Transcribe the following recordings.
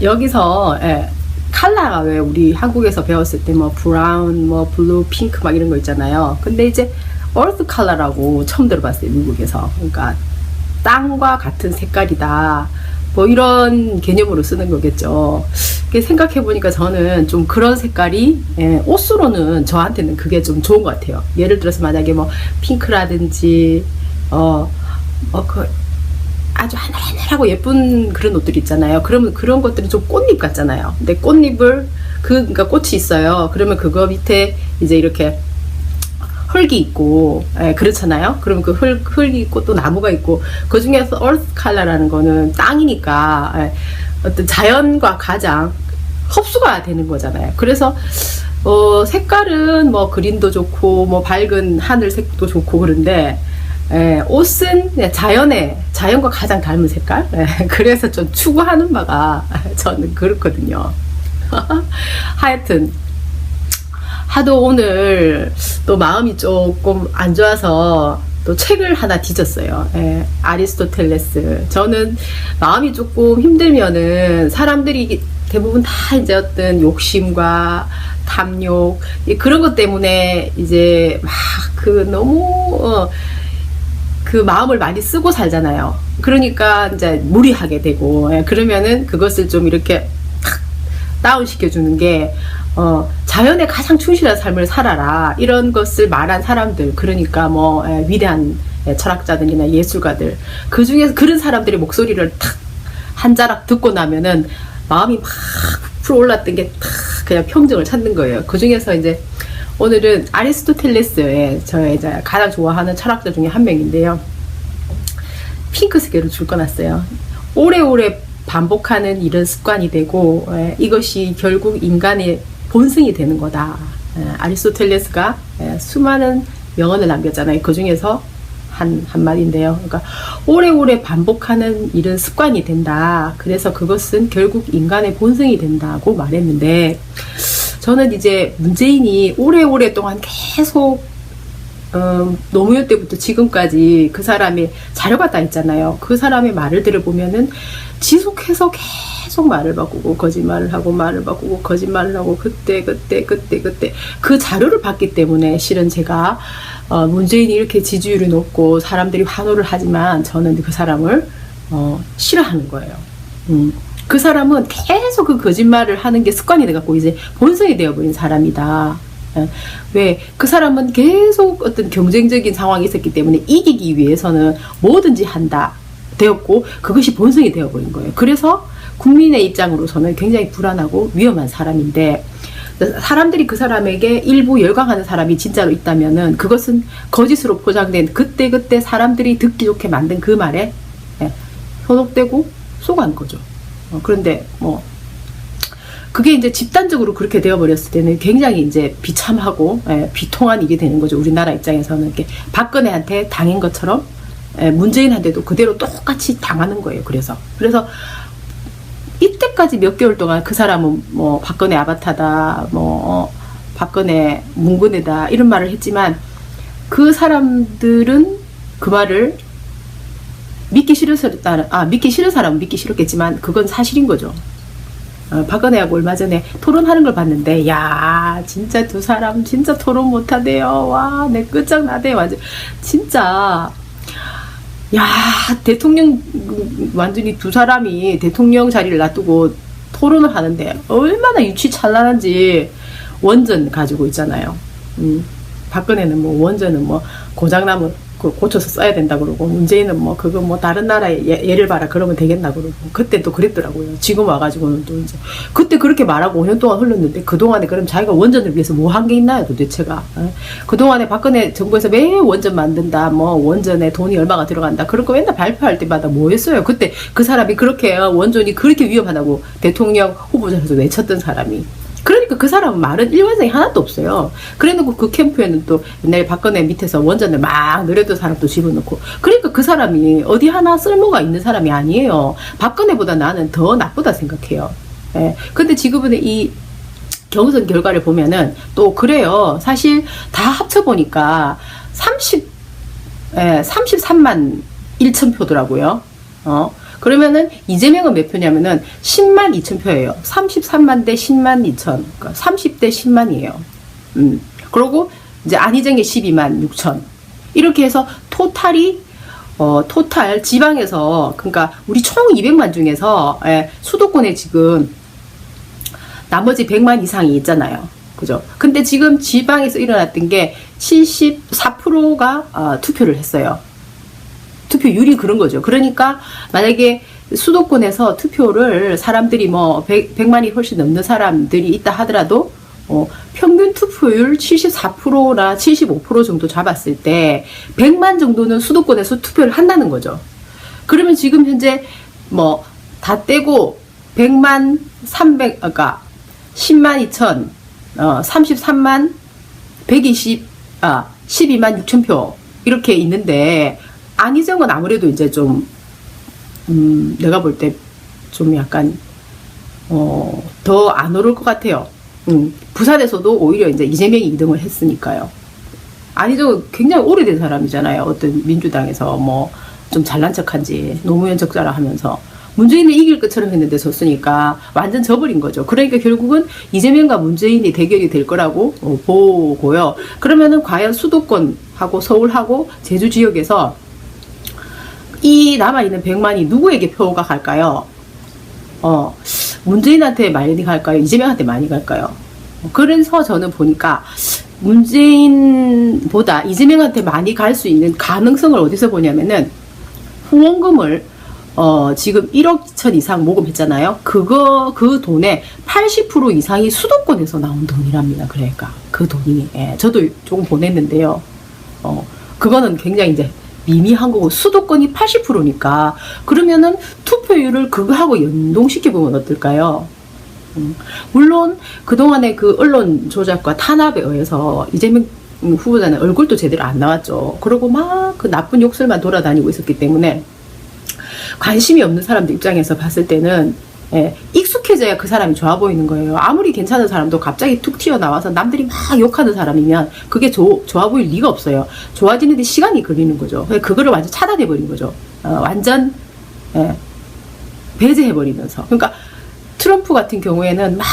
여기서 컬러가 왜 우리 한국에서 배웠을 때 뭐 브라운, 뭐 블루, 핑크 막 이런 거 있잖아요. 근데 이제 earth 컬러라고 처음 들어봤어요, 미국에서. 그러니까 땅과 같은 색깔이다. 뭐 이런 개념으로 쓰는 거겠죠. 생각해 보니까 저는 좀 그런 색깔이 옷으로는 저한테는 그게 좀 좋은 것 같아요. 예를 들어서 만약에 뭐 핑크라든지 그 아주 하늘하늘하고 예쁜 그런 옷들 있잖아요. 그러면 그런 것들은 좀 꽃잎 같잖아요. 근데 꽃잎을 그러니까 꽃이 있어요. 그러면 그거 밑에 이제 이렇게 흙이 있고, 그렇잖아요. 그러면 그 흙이 있고 또 나무가 있고, 그 중에서 earth color라는 거는 땅이니까 어떤 자연과 가장 흡수가 되는 거잖아요. 그래서 색깔은 뭐 그린도 좋고 뭐 밝은 하늘색도 좋고 그런데 옷은 자연과 가장 닮은 색깔. 그래서 좀 추구하는 바가 저는 그렇거든요. 하여튼 하도 오늘 또 마음이 조금 안 좋아서 또 책을 하나 뒤졌어요. 아리스토텔레스. 저는 마음이 조금 힘들면은 사람들이 대부분 다 이제 어떤 욕심과 탐욕 그런 것 때문에 이제 막 그 너무 그 마음을 많이 쓰고 살잖아요. 그러니까 이제 무리하게 되고 그러면은 그것을 좀 이렇게 탁 다운 시켜주는 게 자연에 가장 충실한 삶을 살아라 이런 것을 말한 사람들, 그러니까 뭐 위대한 철학자들이나 예술가들, 그 중에서 그런 사람들의 목소리를 탁 한 자락 듣고 나면은 마음이 막 불어올랐던 게 탁 그냥 평정을 찾는 거예요. 그 중에서 이제 오늘은 아리스토텔레스의 저의 이제 가장 좋아하는 철학자 중에 한 명인데요. 핑크색으로 줄 꺼놨어요. 오래오래 반복하는 이런 습관이 되고 이것이 결국 인간의 본성이 되는 거다. 아리스토텔레스가 수많은 명언을 남겼잖아요. 그 중에서 한마디인데요. 그러니까 오래오래 반복하는 이런 습관이 된다. 그래서 그것은 결국 인간의 본성이 된다고 말했는데, 저는 이제 문재인이 오래오래 동안 계속 노무현 때부터 지금까지 그 사람의 자료가 다 있잖아요. 그 사람의 말을 들어보면은 지속해서 계속 말을 바꾸고 거짓말을 하고 말을 바꾸고 거짓말을 하고 그때 그 자료를 봤기 때문에 실은 제가 문재인이 이렇게 지지율이 높고 사람들이 환호를 하지만 저는 그 사람을 싫어하는 거예요. 그 사람은 계속 그 거짓말을 하는 게 습관이 돼갖고 이제 본성이 되어버린 사람이다. 왜? 그 사람은 계속 어떤 경쟁적인 상황이 있었기 때문에 이기기 위해서는 뭐든지 한다 되었고 그것이 본성이 되어버린 거예요. 그래서 국민의 입장으로서는 굉장히 불안하고 위험한 사람인데, 사람들이 그 사람에게 일부 열광하는 사람이 진짜로 있다면은 그것은 거짓으로 포장된 그때 사람들이 듣기 좋게 만든 그 말에 현혹되고 속아는 거죠. 그런데 뭐 그게 이제 집단적으로 그렇게 되어버렸을 때는 굉장히 이제 비참하고 비통한 일이 되는 거죠. 우리나라 입장에서는 이렇게 박근혜한테 당한 것처럼 문재인한테도 그대로 똑같이 당하는 거예요. 그래서 이때까지 몇 개월 동안 그 사람은 뭐 박근혜 아바타다, 뭐 박근혜 문근혜다 이런 말을 했지만 그 사람들은 그 말을 믿기 싫은 사람은 믿기 싫었겠지만 그건 사실인 거죠. 박근혜하고 얼마 전에 토론하는 걸 봤는데, 야 진짜 두 사람 진짜 토론 못하대요. 와, 내 끝장나대. 완전 진짜 야, 대통령 완전히 두 사람이 대통령 자리를 놔두고 토론을 하는데 얼마나 유치찬란한지 원전 가지고 있잖아요. 박근혜는 뭐 원전은 뭐 고장나면 고쳐서 써야 된다 그러고, 문재인은 뭐 그거 뭐 다른 나라에 예를 봐라 그러면 되겠나 그러고, 그때 또 그랬더라고요. 지금 와가지고는 또 이제 그때 그렇게 말하고 5년 동안 흘렀는데 그동안에 그럼 자기가 원전을 위해서 뭐 한 게 있나요 도대체가? 그동안에 박근혜 정부에서 매일 원전 만든다, 뭐 원전에 돈이 얼마가 들어간다 그런 거 맨날 발표할 때마다 뭐 했어요? 그때 그 사람이 그렇게 원전이 그렇게 위험하다고 대통령 후보자에서 외쳤던 사람이. 그러니까 그 사람은 말은 일관성이 하나도 없어요. 그래놓고 그 캠프에는 또 옛날에 박근혜 밑에서 원전을 막 늘렸던 사람도 집어넣고, 그러니까 그 사람이 어디 하나 쓸모가 있는 사람이 아니에요. 박근혜보다 나는 더 나쁘다 생각해요. 근데 지금은 이 경선 결과를 보면은 또 그래요. 사실 다 합쳐보니까 33만 1천 표더라고요. 그러면은 이재명은 몇 표냐면은 10만 2천 표예요. 33만 대 10만 2천. 그러니까 30대 10만이에요. 그리고 이제 안희정이 12만 6천. 이렇게 해서 토탈이 토탈 지방에서, 그러니까 우리 총 200만 중에서 수도권에 지금 나머지 100만 이상이 있잖아요. 그죠? 근데 지금 지방에서 일어났던 게 74%가 투표를 했어요. 투표율이 그런 거죠. 그러니까 만약에 수도권에서 투표를 사람들이 뭐 100만이 훨씬 넘는 사람들이 있다 하더라도 평균 투표율 74%나 75% 정도 잡았을 때 100만 정도는 수도권에서 투표를 한다는 거죠. 그러면 지금 현재 뭐 다 떼고 100만 300, 그러니까 10만 2천, 33만 120, 12만 6천 표 이렇게 있는데, 안희정은 아무래도 이제 좀 내가 볼 때 좀 약간 더 안 오를 것 같아요. 부산에서도 오히려 이제 이재명이 2등을 했으니까요. 안희정은 굉장히 오래된 사람이잖아요. 어떤 민주당에서 뭐 좀 잘난 척한지 노무현 적자라 하면서 문재인을 이길 것처럼 했는데 졌으니까 완전 져버린 거죠. 그러니까 결국은 이재명과 문재인이 대결이 될 거라고 보고요. 그러면은 과연 수도권하고 서울하고 제주 지역에서 이 남아있는 100만이 누구에게 표가 갈까요? 문재인한테 많이 갈까요? 이재명한테 많이 갈까요? 그래서 저는 보니까 문재인보다 이재명한테 많이 갈 수 있는 가능성을 어디서 보냐면은, 후원금을 지금 1억 2천 이상 모금했잖아요. 그 돈의 80% 이상이 수도권에서 나온 돈이랍니다. 그러니까 그 돈이, 저도 조금 보냈는데요. 그거는 굉장히 이제 미미한 거고, 수도권이 80%니까 그러면은 투표율을 그거하고 연동시켜보면 어떨까요? 물론 그동안에 그 언론 조작과 탄압에 의해서 이재명 후보자는 얼굴도 제대로 안 나왔죠. 그리고 막 그 나쁜 욕설만 돌아다니고 있었기 때문에 관심이 없는 사람들 입장에서 봤을 때는 익숙해져야 그 사람이 좋아 보이는 거예요. 아무리 괜찮은 사람도 갑자기 툭 튀어나와서 남들이 막 욕하는 사람이면 그게 좋아 보일 리가 없어요. 좋아지는데 시간이 걸리는 거죠. 그거를 완전 차단해버린 거죠. 완전 배제해버리면서. 그러니까 트럼프 같은 경우에는 막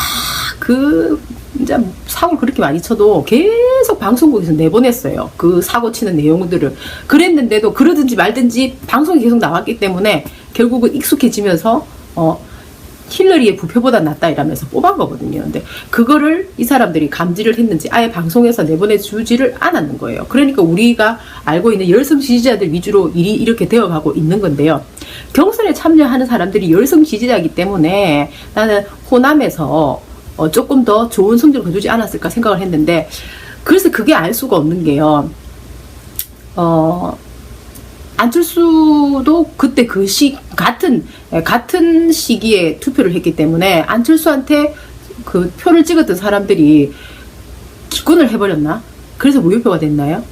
이제 사고를 그렇게 많이 쳐도 계속 방송국에서 내보냈어요. 그 사고 치는 내용들을. 그랬는데도 그러든지 말든지 방송이 계속 나왔기 때문에 결국은 익숙해지면서 힐러리의 부표보다 낫다 이러면서 뽑은 거거든요. 근데 그거를 이 사람들이 감지를 했는지 아예 방송에서 내보내주지를 않았는 거예요. 그러니까 우리가 알고 있는 열성 지지자들 위주로 일이 이렇게 되어가고 있는 건데요. 경선에 참여하는 사람들이 열성 지지자이기 때문에 나는 호남에서 조금 더 좋은 성적을 거두지 않았을까 생각을 했는데, 그래서 그게 알 수가 없는 게요. 안철수도 그때 같은 시기에 투표를 했기 때문에 안철수한테 그 표를 찍었던 사람들이 기권을 해버렸나? 그래서 무효표가 됐나요?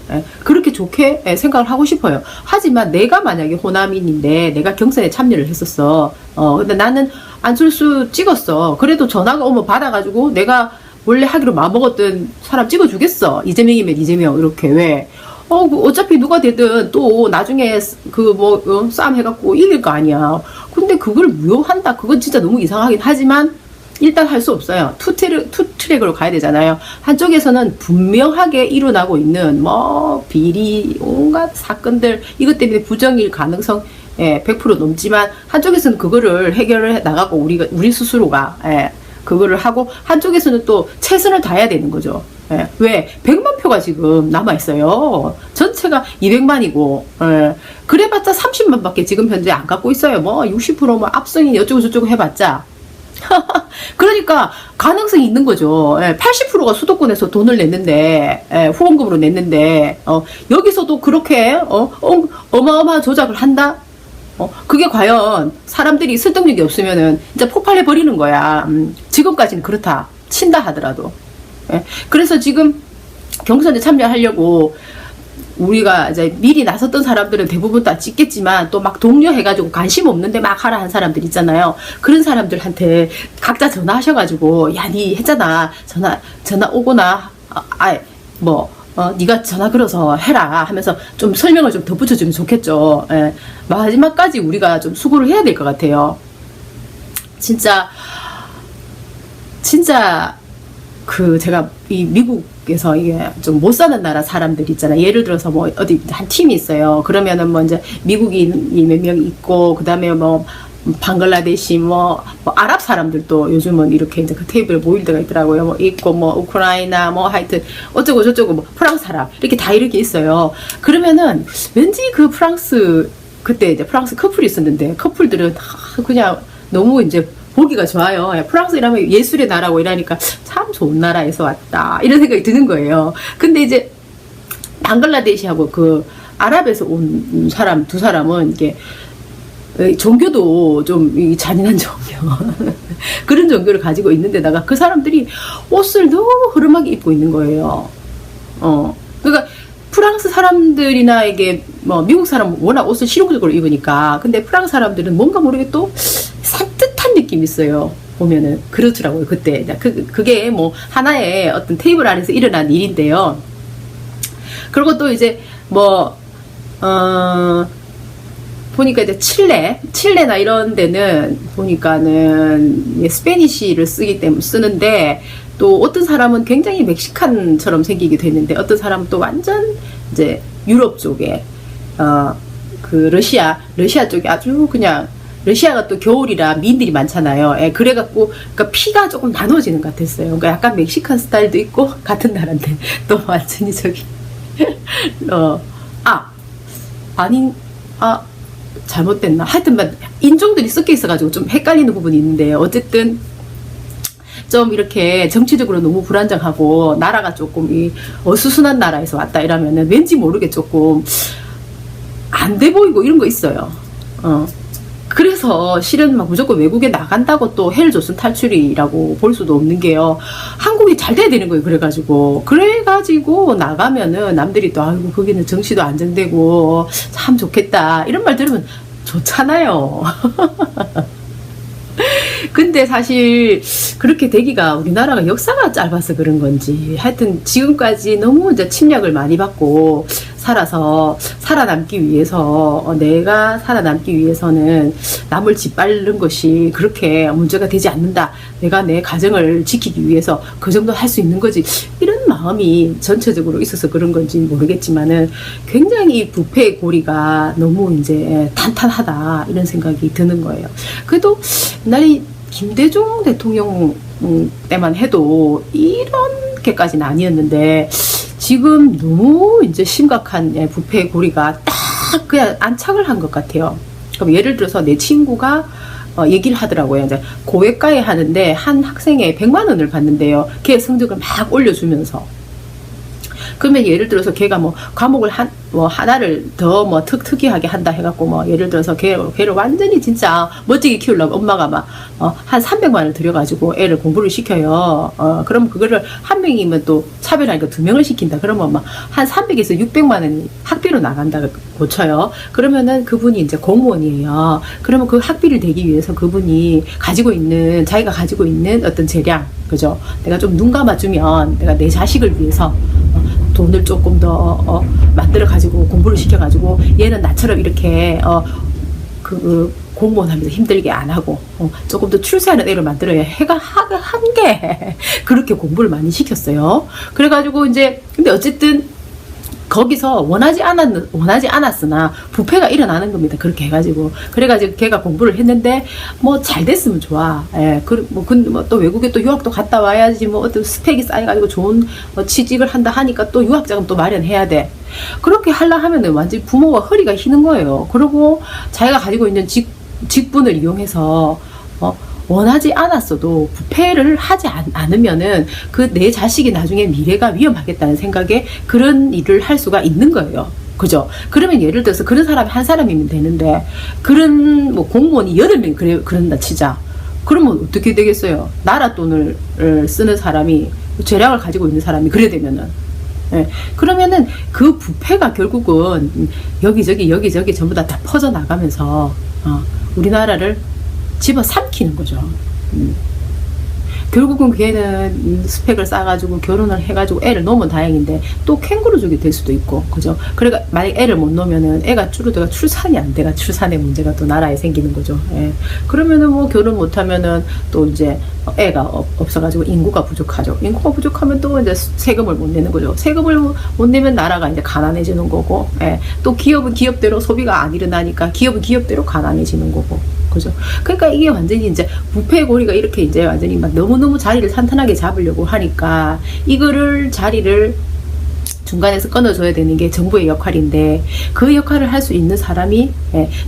그렇게 좋게 생각을 하고 싶어요. 하지만 내가 만약에 호남인인데 내가 경선에 참여를 했었어. 근데 나는 안철수 찍었어. 그래도 전화가 오면 받아가지고 내가 원래 하기로 마음먹었던 사람 찍어주겠어. 이재명이면 이재명. 이렇게. 왜? 어차피 누가 되든 또 나중에 싸움 해갖고 이길 거 아니야. 근데 그걸 무효한다. 그건 진짜 너무 이상하긴 하지만 일단 할 수 없어요. 투 트랙으로 가야 되잖아요. 한쪽에서는 분명하게 일어나고 있는 비리, 온갖 사건들, 이것 때문에 부정일 가능성 100% 넘지만, 한쪽에서는 그거를 해결해 나가고 우리 스스로가 그거를 하고, 한쪽에서는 또 최선을 다해야 되는 거죠. 왜? 100만 표가 지금 남아있어요. 전체가 200만이고, 그래봤자 30만 밖에 지금 현재 안 갖고 있어요. 60% 압승이 어쩌고 저쩌고 해봤자. 그러니까 가능성이 있는 거죠. 80%가 수도권에서 돈을 냈는데, 후원금으로 냈는데, 여기서도 그렇게 어마어마한 조작을 한다? 그게 과연 사람들이 설득력이 없으면은 진짜 폭발해 버리는 거야. 지금까지는 그렇다 친다 하더라도. 그래서 지금 경선에 참여하려고 우리가 이제 미리 나섰던 사람들은 대부분 다 찍겠지만, 또 막 독려해가지고 관심 없는데 막 하라 한 사람들 있잖아요. 그런 사람들한테 각자 전화하셔가지고, 야, 니 했잖아. 전화 오거나, 네가 전화 걸어서 해라 하면서 좀 설명을 좀 덧붙여주면 좋겠죠. 예. 마지막까지 우리가 좀 수고를 해야 될 것 같아요. 진짜 제가 이 미국에서 이게 좀 못 사는 나라 사람들 있잖아요. 예를 들어서 뭐 어디 한 팀이 있어요. 그러면은 뭐 이제 미국인이 몇 명 있고, 그 다음에 뭐 방글라데시, 뭐 아랍 사람들도 요즘은 이렇게 이제 그 테이블에 모일 때가 있더라고요. 뭐 있고, 뭐 우크라이나, 뭐 하여튼 어쩌고 저쩌고, 뭐 프랑스 사람 이렇게 다 이렇게 있어요. 그러면은 왠지 그 프랑스, 그때 이제 프랑스 커플이 있었는데, 커플들은 그냥 너무 이제 보기가 좋아요. 프랑스 이라면 예술의 나라고 이러니까 참 좋은 나라에서 왔다 이런 생각이 드는 거예요. 근데 이제 방글라데시하고 그 아랍에서 온 사람 두 사람은 이게 종교도 좀 잔인한 종교 그런 종교를 가지고 있는데다가 그 사람들이 옷을 너무 흐름하게 입고 있는 거예요. 그러니까 프랑스 사람들이나 이게 뭐 미국 사람 워낙 옷을 실용적으로 입으니까, 근데 프랑스 사람들은 뭔가 모르게 또 산뜻한 느낌이 있어요. 보면은 그렇더라고요. 그때 그게 뭐 하나의 어떤 테이블 안에서 일어난 일인데요. 그리고 또 이제 뭐 보니까 이제 칠레나 이런 데는 보니까는 스페니쉬를 쓰는데, 또 어떤 사람은 굉장히 멕시칸처럼 생기기도 했는데, 어떤 사람은 또 완전 이제 유럽 쪽에 그 러시아 쪽에 아주 그냥, 러시아가 또 겨울이라 미인들이 많잖아요. 예, 그래갖고 그러니까 피가 조금 나눠지는 것 같았어요. 그러니까 약간 멕시칸 스타일도 있고 같은 나라인데 또 완전히 저기 잘못됐나? 하여튼 인종들이 섞여 있어가지고 좀 헷갈리는 부분이 있는데, 어쨌든 좀 이렇게 정치적으로 너무 불안정하고 나라가 조금 이 어수선한 나라에서 왔다 이러면은 왠지 모르게 조금 안 돼 보이고 이런 거 있어요. 그래서 실은 막 무조건 외국에 나간다고 또 헬조선 탈출이라고 볼 수도 없는 게요. 한국이 잘 돼야 되는 거예요. 그래가지고 나가면은 남들이 또 아이고 거기는 정치도 안정되고 참 좋겠다 이런 말 들으면 좋잖아요. 근데 사실 그렇게 되기가 우리나라가 역사가 짧아서 그런 건지, 하여튼 지금까지 너무 이제 침략을 많이 받고 살아남기 위해서, 내가 살아남기 위해서는 남을 짓밟는 것이 그렇게 문제가 되지 않는다. 내가 내 가정을 지키기 위해서 그 정도 할 수 있는 거지. 이런 마음이 전체적으로 있어서 그런 건지 모르겠지만은 굉장히 부패의 고리가 너무 이제 탄탄하다 이런 생각이 드는 거예요. 그래도 옛날에 김대중 대통령 때만 해도 이렇게까지는 아니었는데, 지금 너무 이제 심각한 부패의 고리가 딱 그냥 안착을 한 것 같아요. 그럼 예를 들어서 내 친구가 얘기를 하더라고요. 이제 고액가에 하는데 한 학생에 100만 원을 받는데요. 걔 성적을 막 올려주면서. 그러면 예를 들어서 걔가 뭐 과목을 하나를 더 뭐 특이하게 한다 해갖고, 뭐 예를 들어서 걔를 완전히 진짜 멋지게 키우려고 엄마가 막 한 300만 원을 들여가지고 애를 공부를 시켜요. 그럼 그거를 한 명이면 또 차별하니까 두 명을 시킨다. 그러면 막 한 300에서 600만 원이 학비로 나간다고 쳐요. 그러면은 그분이 이제 공무원이에요. 그러면 그 학비를 내기 위해서 그분이 자기가 가지고 있는 어떤 재량, 그죠? 내가 좀 눈 감아주면 내가 내 자식을 위해서 돈을 조금 더 만들어 가지고 공부를 시켜 가지고 얘는 나처럼 이렇게 공무원 하면서 힘들게 안 하고 조금 더 출세하는 애를 만들어야 해가 한 게 그렇게 공부를 많이 시켰어요. 그래가지고 이제 근데 어쨌든 거기서 원하지 않았으나 부패가 일어나는 겁니다. 그렇게 해가지고 그래가지고 걔가 공부를 했는데 뭐 잘 됐으면 좋아. 예, 또 외국에 또 유학도 갔다 와야지 뭐 어떤 스펙이 쌓여가지고 좋은 취직을 한다 하니까 또 유학자금 또 마련해야 돼. 그렇게 하려 하면은 완전 부모가 허리가 휘는 거예요. 그리고 자기가 가지고 있는 직분을 이용해서 원하지 않았어도 부패를 하지 않으면은 그 내 자식이 나중에 미래가 위험하겠다는 생각에 그런 일을 할 수가 있는 거예요. 그죠? 그러면 예를 들어서 그런 사람이 한 사람이면 되는데, 그런 뭐 공무원이 8명 그런다 치자. 그러면 어떻게 되겠어요? 나라 돈을 쓰는 사람이, 재량을 가지고 있는 사람이 그래 되면은. 예. 그러면은 그 부패가 결국은 여기저기 전부 다 퍼져 나가면서 우리나라를 집어삼키는 거죠. 결국은 걔는 스펙을 쌓아가지고 결혼을 해가지고 애를 놓으면 다행인데 또 캥거루족이 될 수도 있고, 그죠? 그러니까 만약 애를 못 놓으면은 애가 줄어들어 출산이 안 돼가 출산의 문제가 또 나라에 생기는 거죠. 예. 그러면은 뭐 결혼 못하면은 또 이제 애가 없어가지고 인구가 부족하죠. 인구가 부족하면 또 이제 세금을 못 내는 거죠. 세금을 못 내면 나라가 이제 가난해지는 거고, 예. 또 기업은 기업대로 소비가 안 일어나니까 기업은 기업대로 가난해지는 거고. 그죠? 그러니까 이게 완전히 이제 부패의 고리가 이렇게 이제 완전히 막 너무너무 자리를 탄탄하게 잡으려고 하니까 이거를 자리를 중간에서 끊어줘야 되는 게 정부의 역할인데, 그 역할을 할 수 있는 사람이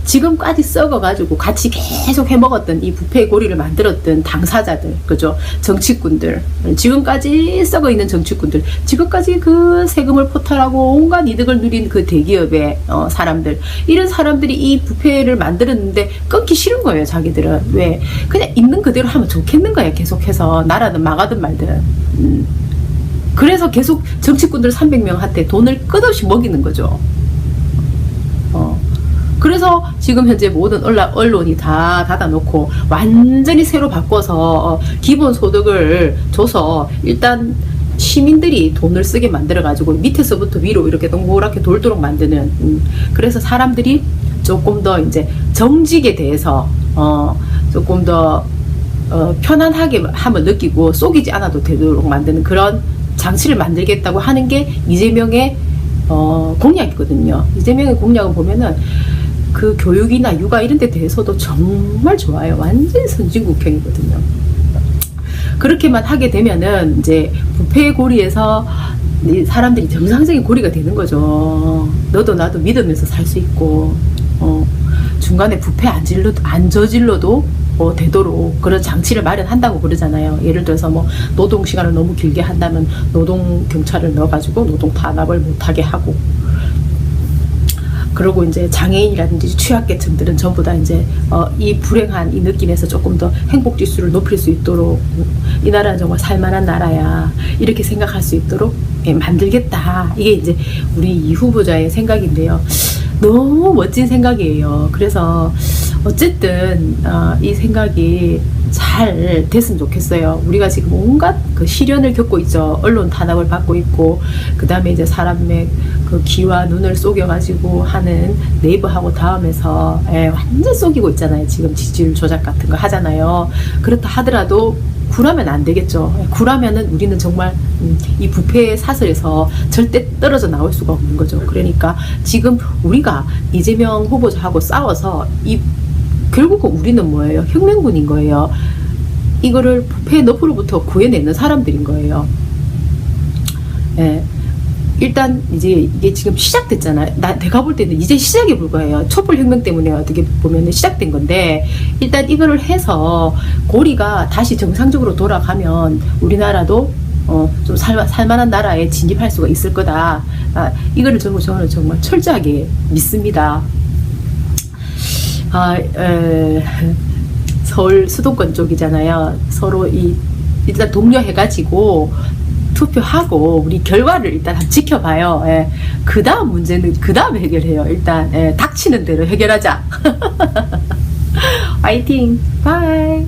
지금까지 썩어가지고 같이 계속 해먹었던 이 부패의 고리를 만들었던 당사자들, 그죠? 정치꾼들, 지금까지 썩어있는 정치꾼들, 지금까지 그 세금을 포탈하고 온갖 이득을 누린 그 대기업의 사람들, 이런 사람들이 이 부패를 만들었는데 끊기 싫은 거예요. 자기들은. 왜? 그냥 있는 그대로 하면 좋겠는 거예요. 계속해서 나라든 망하든 말든. 그래서 계속 정치꾼들 300명한테 돈을 끝없이 먹이는 거죠. 그래서 지금 현재 모든 언론이 다 닫아놓고 완전히 새로 바꿔서 기본소득을 줘서 일단 시민들이 돈을 쓰게 만들어가지고 밑에서부터 위로 이렇게 동그랗게 돌도록 만드는, 그래서 사람들이 조금 더 이제 정직에 대해서 조금 더 편안하게 함을 느끼고 속이지 않아도 되도록 만드는 그런 장치를 만들겠다고 하는 게 이재명의 공약이거든요. 이재명의 공약을 보면은 그 교육이나 육아 이런 데 대해서도 정말 좋아요. 완전 선진국형이거든요. 그렇게만 하게 되면은 이제 부패의 고리에서 사람들이 정상적인 고리가 되는 거죠. 너도 나도 믿으면서 살 수 있고, 중간에 부패 안 저질러도 되도록 그런 장치를 마련한다고 그러잖아요. 예를 들어서 뭐 노동 시간을 너무 길게 한다면 노동 경찰을 넣어가지고 노동 탄압을 못하게 하고, 그리고 이제 장애인이라든지 취약계층들은 전부 다 이제 이 불행한 이 느낌에서 조금 더 행복 지수를 높일 수 있도록, 이 나라는 정말 살만한 나라야 이렇게 생각할 수 있도록 만들겠다. 이게 이제 우리 이 후보자의 생각인데요. 너무 멋진 생각이에요. 그래서 어쨌든 이 생각이 잘 됐으면 좋겠어요. 우리가 지금 온갖 그 시련을 겪고 있죠. 언론 탄압을 받고 있고, 그 다음에 이제 사람의 그 귀와 눈을 속여가지고 하는 네이버하고 다음에서 완전 속이고 있잖아요. 지금 지지율 조작 같은 거 하잖아요. 그렇다 하더라도 굴하면 안 되겠죠. 굴하면은 우리는 정말 이 부패의 사슬에서 절대 떨어져 나올 수가 없는 거죠. 그러니까 지금 우리가 이재명 후보자하고 싸워서 결국은 우리는 뭐예요? 혁명군인 거예요. 이거를 부패의 너프로부터 구해내는 사람들인 거예요. 예. 일단 이제 이게 지금 시작됐잖아요. 내가 볼 때는 이제 시작에 불과해요. 촛불혁명 때문에 어떻게 보면 시작된 건데, 일단 이거를 해서 고리가 다시 정상적으로 돌아가면 우리나라도 좀 살만한 나라에 진입할 수가 있을 거다. 이거를 저는 정말 철저하게 믿습니다. 서울 수도권 쪽이잖아요. 서로 일단 독려해가지고 투표하고 우리 결과를 일단 한번 지켜봐요. 그 다음 문제는 그 다음 해결해요. 일단 닥치는 대로 해결하자. 화이팅! 바이!